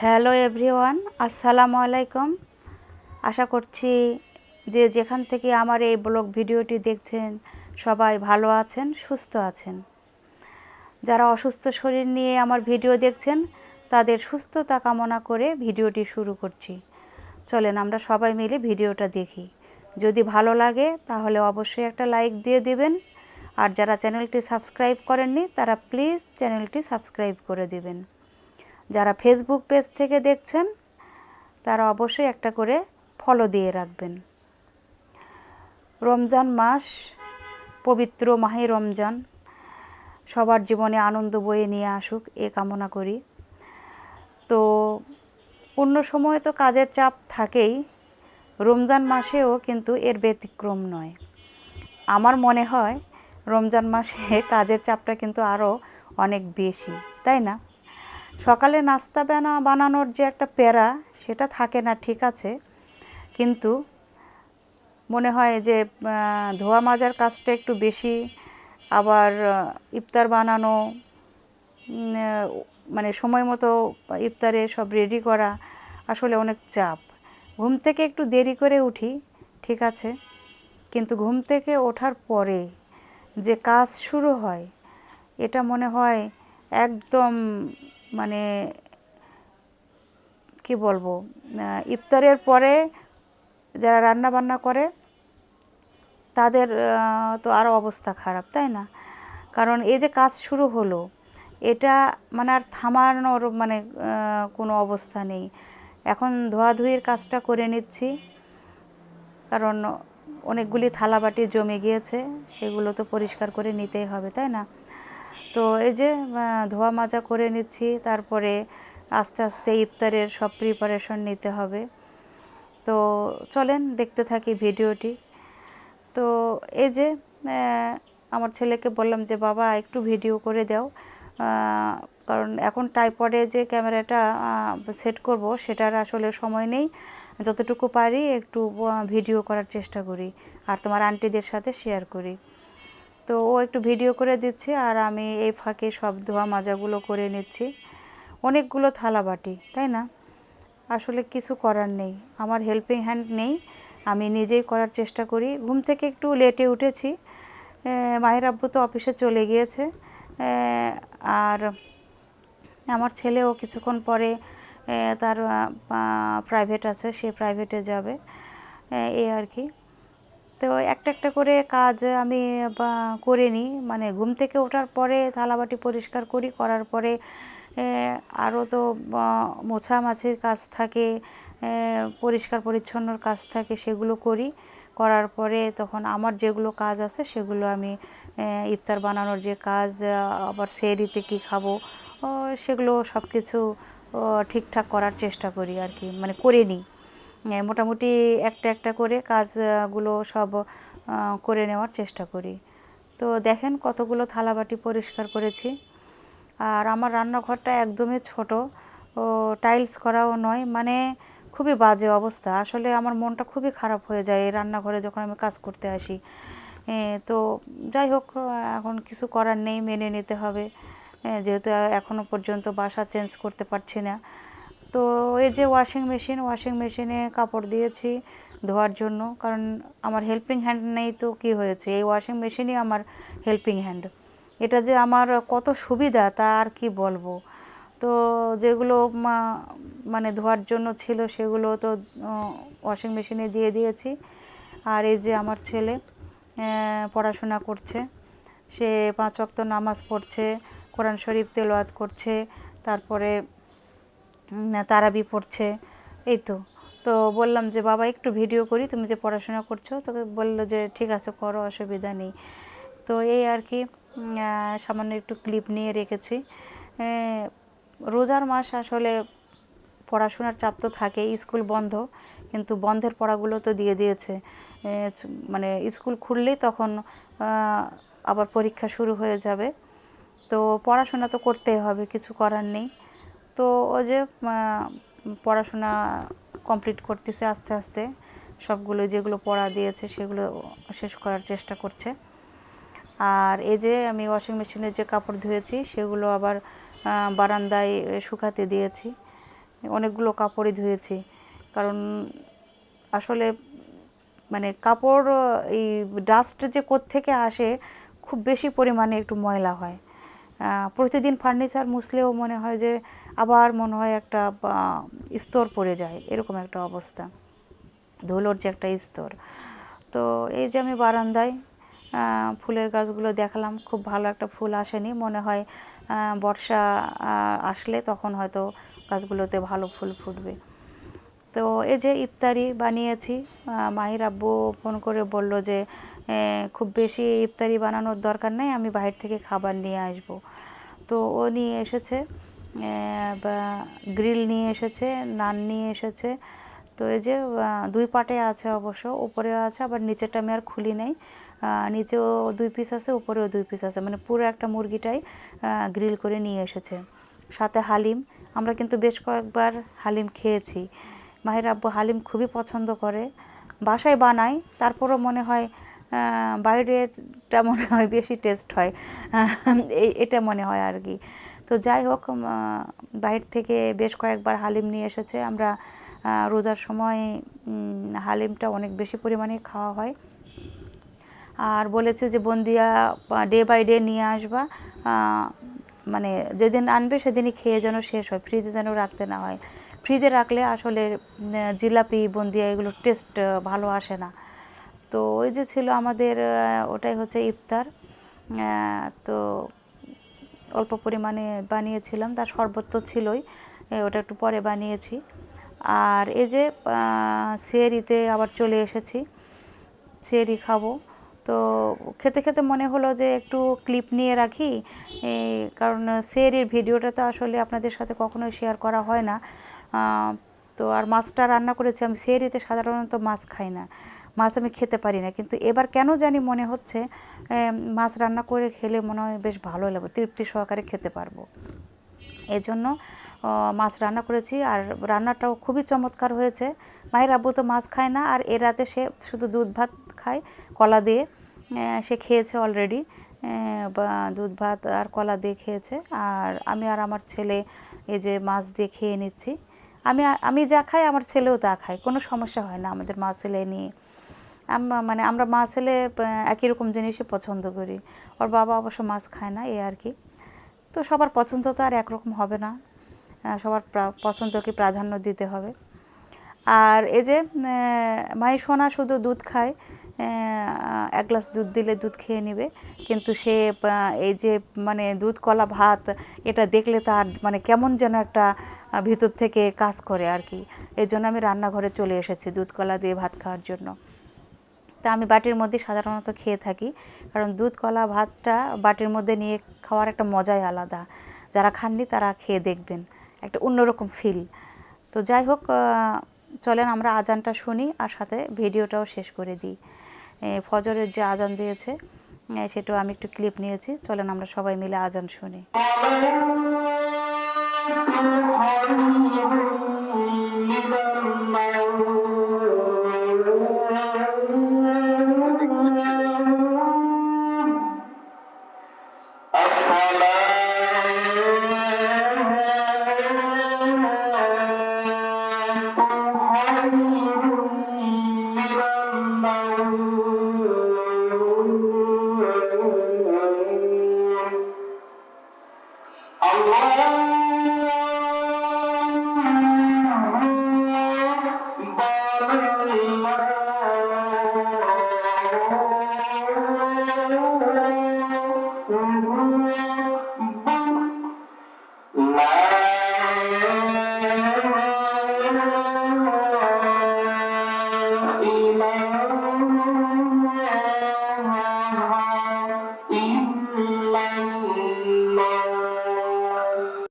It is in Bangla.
হ্যালো এভরিওয়ান, আসসালামু আলাইকুম। আশা করছি যে যেখান থেকে আমার এই ব্লগ ভিডিওটি দেখছেন সবাই ভালো আছেন, সুস্থ আছেন। যারা অসুস্থ শরীর নিয়ে আমার ভিডিও দেখছেন তাদের সুস্থতা কামনা করে ভিডিওটি শুরু করছি। চলেন আমরা সবাই মিলে ভিডিওটা দেখি। যদি ভালো লাগে তাহলে অবশ্যই একটা লাইক দিয়ে দিবেন, আর যারা চ্যানেলটি সাবস্ক্রাইব করেননি তারা প্লিজ চ্যানেলটি সাবস্ক্রাইব করে দিবেন। যারা ফেসবুক পেজ থেকে দেখছেন তারা অবশ্যই একটা করে ফলো দিয়ে রাখবেন। রমজান মাস, পবিত্র মাহে রমজান সবার জীবনে আনন্দ বয়ে নিয়ে আসুক এ কামনা করি। তো অন্য সময় তো কাজের চাপ থাকেই, রমজান মাসেও কিন্তু এর ব্যতিক্রম নয়। আমার মনে হয় রমজান মাসে কাজের চাপটা কিন্তু আরও অনেক বেশি, তাই না? সকালে নাস্তা বানানোর যে একটা প্যারা সেটা থাকে না, ঠিক আছে, কিন্তু মনে হয় যে ধোয়া মাজার কাজটা একটু বেশি। আবার ইফতার বানানো, মানে সময় মতো ইফতারে সব রেডি করা আসলে অনেক চাপ। ঘুম থেকে একটু দেরি করে উঠি, ঠিক আছে, কিন্তু ঘুম থেকে ওঠার পরে যে কাজ শুরু হয় এটা মনে হয় একদম, মানে কি বলবো, ইফতারের পরে যারা রান্না বান্না করে তাদের তো আরও অবস্থা খারাপ, তাই না? কারণ এই যে কাজ শুরু হলো এটা মানে আর থামানোর মানে কোনো অবস্থা নেই। এখন ধোয়াধুয়ির কাজটা করে নিচ্ছি, কারণ অনেকগুলি থালাবাটি জমে গিয়েছে, সেগুলো তো পরিষ্কার করে নিতেই হবে, তাই না? তো এই যে ধোয়া মাজা করে নিচ্ছি, তারপরে আস্তে আস্তে ইফতারের সব প্রিপারেশন নিতে হবে। তো চলেন দেখতে থাকি ভিডিওটি। তো এই যে আমার ছেলেকে বললাম যে বাবা একটু ভিডিও করে দাও, কারণ এখন ট্রাইপডে যে ক্যামেরাটা সেট করব সেটার আসলে সময় নেই। যতটুকু পারি একটু ভিডিও করার চেষ্টা করি আর তোমার আন্টিদের সাথে শেয়ার করি। তো ও একটু ভিডিও করে দিচ্ছে আর আমি এই ফাঁকে সব ধোয়া মাজাগুলো করে নিচ্ছি। অনেকগুলো থালা বাটি, তাই না? আসলে কিছু করার নেই, আমার হেল্পিং হ্যান্ড নেই, আমি নিজেই করার চেষ্টা করি। ঘুম থেকে একটু লেটে উঠেছি, মাহির আব্বু তো অফিসে চলে গিয়েছে, আর আমার ছেলেও কিছুক্ষণ পরে তার প্রাইভেট আছে, সে প্রাইভেটে যাবে, এই আর কি। তো একটা একটা করে কাজ আমি করে নিই, মানে ঘুম থেকে ওঠার পরে থালাবাটি পরিষ্কার করি, করার পরে আরও তো মোছামাছির কাজ থাকে, পরিষ্কার পরিচ্ছন্নর কাজ থাকে, সেগুলো করি। করার পরে তখন আমার যেগুলো কাজ আছে সেগুলো আমি ইফতার বানানোর যে কাজ, আবার সেহরিতে কী খাবো, সেগুলো সব কিছু ঠিকঠাক করার চেষ্টা করি আর কি, মানে করে নিই। মোটামুটি একটা একটা করে কাজগুলো সব করে নেওয়ার চেষ্টা করি। তো দেখেন কতগুলো থালাবাটি পরিষ্কার করেছি। আর আমার রান্নাঘরটা একদমই ছোট, ও টাইলস করাও নয়, মানে খুবই বাজে অবস্থা। আসলে আমার মনটা খুবই খারাপ হয়ে যায় এই রান্নাঘরে যখন আমি কাজ করতে আসি। তো যাই হোক, এখন কিছু করার নেই, মেনে নিতে হবে, যেহেতু এখনও পর্যন্ত বাসা চেঞ্জ করতে পারছি না। তো এই যে ওয়াশিং মেশিনে কাপড় দিয়েছি ধোয়ার জন্য, কারণ আমার হেল্পিং হ্যান্ড নেই, তো কি হয়েছে, এই ওয়াশিং মেশিনই আমার হেল্পিং হ্যান্ড। এটা যে আমার কত সুবিধা তা আর কি বলবো। তো যেগুলো মানে ধোয়ার জন্য ছিল সেগুলো তো ওয়াশিং মেশিনে দিয়ে দিয়েছি। আর এই যে আমার ছেলে পড়াশোনা করছে, সে 5 ওয়াক্ত নামাজ পড়ছে, কোরআন শরীফ তেলাওয়াত করছে, তারপরে তারাবি পড়ছে, এই তো। তো বললাম যে বাবা একটু ভিডিও করি, তুমি যে পড়াশোনা করছো। তোকে বললো যে ঠিক আছে করো, অসুবিধা নেই। তো এই আর কি, সামান্য একটু ক্লিপ নিয়ে রেখেছি। রোজার মাস আসলে পড়াশোনার চাপ তো থাকে, স্কুল বন্ধ, কিন্তু বন্ধের পড়াগুলো তো দিয়ে দিয়েছে। মানে স্কুল খুললেই তখন আবার পরীক্ষা শুরু হয়ে যাবে, তো পড়াশোনা তো করতেই হবে, কিছু করার নেই। তো ও যে পড়াশোনা কমপ্লিট করতেছে আস্তে আস্তে, সবগুলো যেগুলো পড়া দিয়েছে সেগুলো শেষ করার চেষ্টা করছে। আর এই যে আমি ওয়াশিং মেশিনে যে কাপড় ধুয়েছি সেগুলো আবার বারান্দায় শুকাতে দিয়েছি, অনেকগুলো কাপড়ই ধুয়েছি, কারণ আসলে মানে কাপড় এই ডাস্ট যে কোত্থেকে আসে, খুব বেশি পরিমাণে একটু ময়লা হয়। প্রতিদিন ফার্নিচার মুছলেও মনে হয় যে আবার মনে হয় একটা স্তর পড়ে যায়, এরকম একটা অবস্থা, ধুলোর যে একটা স্তর। তো এই যে আমি বারান্দায় ফুলের গাছগুলো দেখালাম, খুব ভালো একটা ফুল আসেনি, মনে হয় বর্ষা আসলে তখন হয়তো গাছগুলোতে ভালো ফুল ফুটবে। তো এই যে ইফতারি বানিয়েছি, মাহির আব্বু ফোন করে বলল যে খুব বেশি ইফতারি বানানোর দরকার নেই, আমি বাইরে থেকে খাবার নিয়ে আসব। তো ও নিয়ে এসেছে, গ্রিল নিয়ে এসেছে, নান নিয়ে এসেছে। তো এই যে 2 পাটে আছে, অবশ্য উপরেও আছে, আবার নিচেরটা আমি আর খুলি নাই, নিচেও 2 পিস আছে, উপরেও 2 পিস আছে, মানে পুরো একটা মুরগিটাই গ্রিল করে নিয়ে এসেছে। সাথে হালিম, আমরা কিন্তু বেশ কয়েকবার হালিম খেয়েছি। মাহির আব্বু হালিম খুবই পছন্দ করে, বাসায় বানায়, তারপরও মনে হয় বাইরেরটা মনে হয় বেশি টেস্ট হয়, এটা মনে হয় আর কি। তো যাই হোক, বাইরে থেকে বেশ কয়েকবার হালিম নিয়ে এসেছে। আমরা রোজার সময় হালিমটা অনেক বেশি পরিমাণে খাওয়া হয়। আর বলেছে যে বন্দিয়া ডে বাই ডে নিয়ে আসবা, মানে যেদিন আনবে সেদিনই খেয়ে যেন শেষ হয়, ফ্রিজে যেন রাখতে না হয়। ফ্রিজে রাখলে আসলে জিলাপি, বন্দিয়া এগুলোর টেস্ট ভালো আসে না। তো ওই যে ছিল আমাদের, ওটাই হচ্ছে ইফতার। তো অল্প পরিমাণে বানিয়েছিলাম, তার শরবত তো ছিলই, ওটা একটু পরে বানিয়েছি। আর এই যে সেহরিতে আবার চলে এসেছি, সেহরি খাবো। তো খেতে খেতে মনে হলো যে একটু ক্লিপ নিয়ে রাখি, কারণ সেহরির ভিডিওটা তো আসলে আপনাদের সাথে কখনোই শেয়ার করা হয় না। তো আর মাছটা রান্না করেছি, আমি সেহরিতে সাধারণত মাছ খাই না, মাছ আমি খেতে পারি না, কিন্তু এবার কেন জানি মনে হচ্ছে মাছ রান্না করে খেলে মনে হয় বেশ ভালো লাগবে, তৃপ্তি সহকারে খেতে পারবো। এই জন্য মাছ রান্না করেছি, আর রান্নাটাও খুবই চমৎকার হয়েছে। মায়ের আব্বু তো মাছ খায় না, আর এ রাতে সে শুধু দুধ ভাত খায় কলা দিয়ে, সে খেয়েছে অলরেডি, বা দুধ ভাত আর কলা দিয়ে খেয়েছে। আর আমি আর আমার ছেলে এই যে মাছ দিয়ে খেয়ে নিচ্ছি। আমি যা খাই আমার ছেলেও তা খায়, কোনো সমস্যা হয় না আমাদের মা ছেলে নিয়ে। মানে আমরা মা ছেলে একই রকম জিনিসই পছন্দ করি। ওর বাবা অবশ্য মাছ খায় না, এই আর কি। তো সবার পছন্দ তো আর একরকম হবে না, সবার পছন্দকে প্রাধান্য দিতে হবে। আর এই যে মাই সোনা শুধু দুধ খায়, 1 গ্লাস দুধ দিলে দুধ খেয়ে নেবে, কিন্তু সে এই যে মানে দুধ কলা ভাত, এটা দেখলে তার মানে কেমন যেন একটা ভিতর থেকে কাজ করে আর কি। এই জন্য আমি রান্নাঘরে চলে এসেছি দুধ কলা দিয়ে ভাত খাওয়ার জন্য। তা আমি বাটির মধ্যে সাধারণত খেয়ে থাকি, কারণ দুধ কলা ভাতটা বাটির মধ্যে নিয়ে খাওয়ার একটা মজাই আলাদা। যারা খাননি তারা খেয়ে দেখবেন, একটা অন্যরকম ফিল। তো যাই হোক, চলেন আমরা আজানটা শুনি, আর সাথে ভিডিওটাও শেষ করে দিই। ফজরের যে আজান দিয়েছে সেটাও আমি একটু ক্লিপ নিয়েছি, চলেন আমরা সবাই মিলে আজান শুনি।